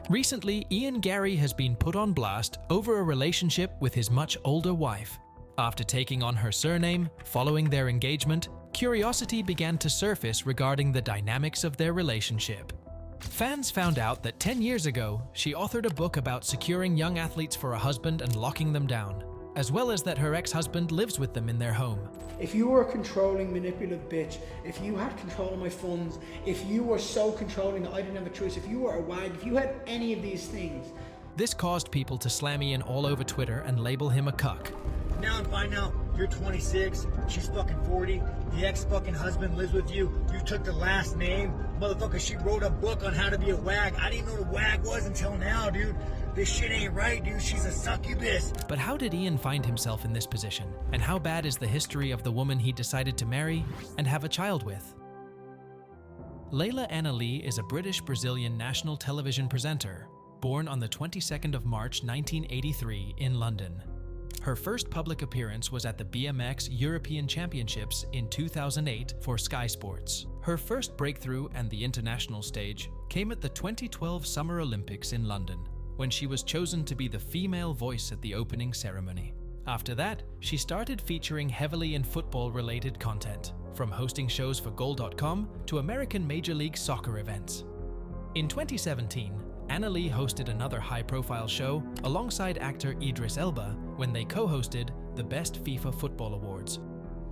Recently, Ian Garry has been put on blast over a relationship with his much older wife. After taking on her surname, following their engagement, curiosity began to surface regarding the dynamics of their relationship. Fans found out that 10 years ago, she authored a book about securing young athletes for a husband and locking them down, as well as that her ex-husband lives with them in their home. If you were a controlling, manipulative bitch, if you had control of my funds, if you were so controlling that I didn't have a choice, if you were a wag, if you had any of these things. This caused people to slam Ian all over Twitter and label him a cuck. Now I'm finding out you're 26, she's fucking 40, the ex-fucking husband lives with you, you took the last name, motherfucker, she wrote a book on how to be a wag. I didn't know what a wag was until now, dude. This shit ain't right, dude. She's a succubus. But how did Ian find himself in this position? And how bad is the history of the woman he decided to marry and have a child with? Layla Anna Lee is a British-Brazilian national television presenter, born on the 22nd of March 1983 in London. Her first public appearance was at the BMX European Championships in 2008 for Sky Sports. Her first breakthrough and the international stage came at the 2012 Summer Olympics in London, when she was chosen to be the female voice at the opening ceremony. After that, she started featuring heavily in football-related content, from hosting shows for Goal.com to American Major League Soccer events. In 2017, Anna Lee hosted another high-profile show alongside actor Idris Elba when they co-hosted the Best FIFA Football Awards.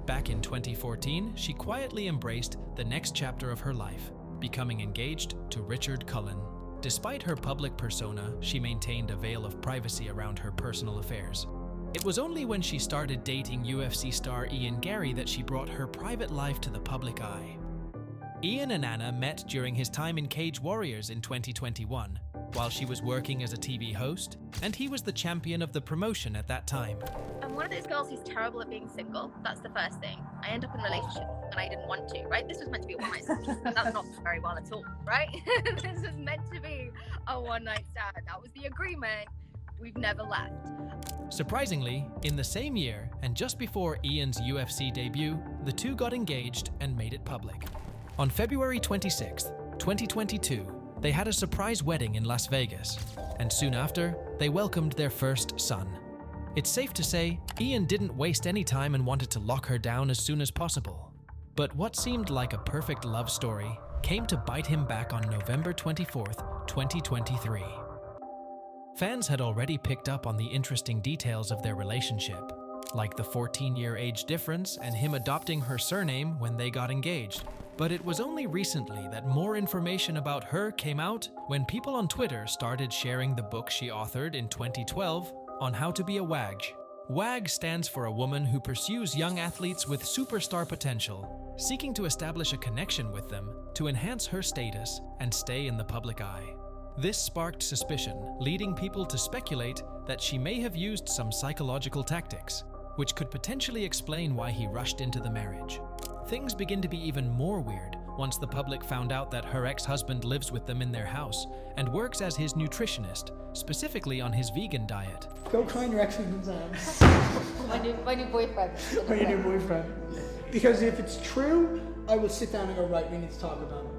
Back in 2014, she quietly embraced the next chapter of her life, becoming engaged to Richard Cullen. Despite her public persona, she maintained a veil of privacy around her personal affairs. It was only when she started dating UFC star Ian Garry that she brought her private life to the public eye. Ian and Anna met during his time in Cage Warriors in 2021, while she was working as a TV host, and he was the champion of the promotion at that time. I'm one of those girls who's terrible at being single. That's the first thing. I end up in a relationship and I didn't want to, right? This was meant to be a one-night stand. That's not very well at all, right? This was meant to be a one-night stand. That was the agreement. We've never left. Surprisingly, in the same year, and just before Ian's UFC debut, the two got engaged and made it public. On February 26, 2022, they had a surprise wedding in Las Vegas, and soon after, they welcomed their first son. It's safe to say, Ian didn't waste any time and wanted to lock her down as soon as possible. But what seemed like a perfect love story came to bite him back on November 24th, 2023. Fans had already picked up on the interesting details of their relationship, like the 14-year age difference and him adopting her surname when they got engaged. But it was only recently that more information about her came out when people on Twitter started sharing the book she authored in 2012 on how to be a wag. WAG stands for a woman who pursues young athletes with superstar potential, seeking to establish a connection with them to enhance her status and stay in the public eye. This sparked suspicion, leading people to speculate that she may have used some psychological tactics, which could potentially explain why he rushed into the marriage. Things begin to be even more weird once the public found out that her ex-husband lives with them in their house and works as his nutritionist, specifically on his vegan diet. Go try your ex-husband's abs. My new boyfriend. My new boyfriend. Because if it's true, I will sit down and go, right, we need to talk about it.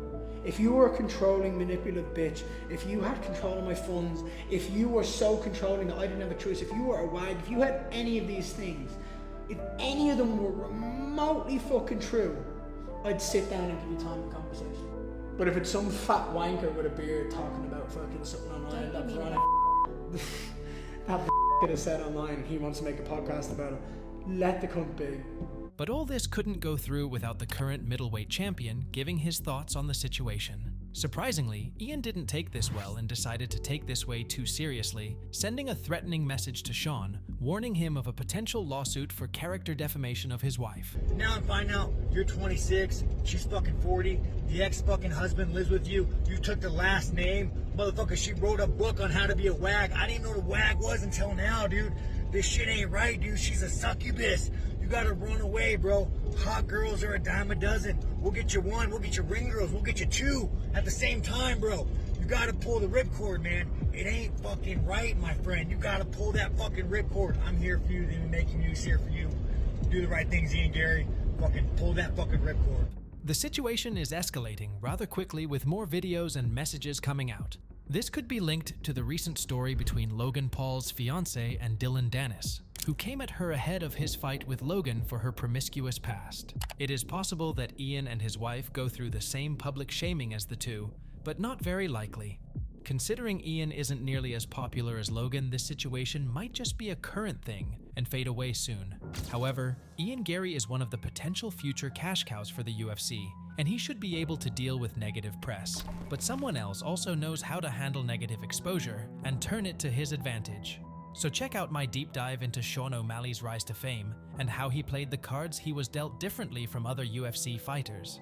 If you were a controlling, manipulative bitch, if you had control of my funds, if you were so controlling that I didn't have a choice, if you were a wag, if you had any of these things, if any of them were remotely fucking true, I'd sit down and give you time and conversation. But if it's some fat wanker with a beard talking about fucking something online that that could have said online, he wants to make a podcast about it, let the cunt be. But all this couldn't go through without the current middleweight champion giving his thoughts on the situation. Surprisingly, Ian didn't take this well and decided to take this way too seriously, sending a threatening message to Sean, warning him of a potential lawsuit for character defamation of his wife. Now I'm finding out you're 26, she's fucking 40, the ex-fucking husband lives with you, you took the last name, motherfucker, she wrote a book on how to be a wag. I didn't know what a wag was until now, dude. This shit ain't right, dude. She's a succubus. You gotta run away, bro. Hot girls are a dime a dozen. We'll get you one, we'll get you ring girls, we'll get you two at the same time, bro. You gotta pull the ripcord, man. It ain't fucking right, my friend. You gotta pull that fucking ripcord. I'm here for you, the Making News here for you. Do the right things, Ian Garry. Fucking pull that fucking ripcord. The situation is escalating rather quickly with more videos and messages coming out. This could be linked to the recent story between Logan Paul's fiancée and Dillon Danis, who came at her ahead of his fight with Logan for her promiscuous past. It is possible that Ian and his wife go through the same public shaming as the two, but not very likely. Considering Ian isn't nearly as popular as Logan, this situation might just be a current thing and fade away soon. However, Ian Garry is one of the potential future cash cows for the UFC, and he should be able to deal with negative press. But someone else also knows how to handle negative exposure and turn it to his advantage. So check out my deep dive into Sean O'Malley's rise to fame and how he played the cards he was dealt differently from other UFC fighters.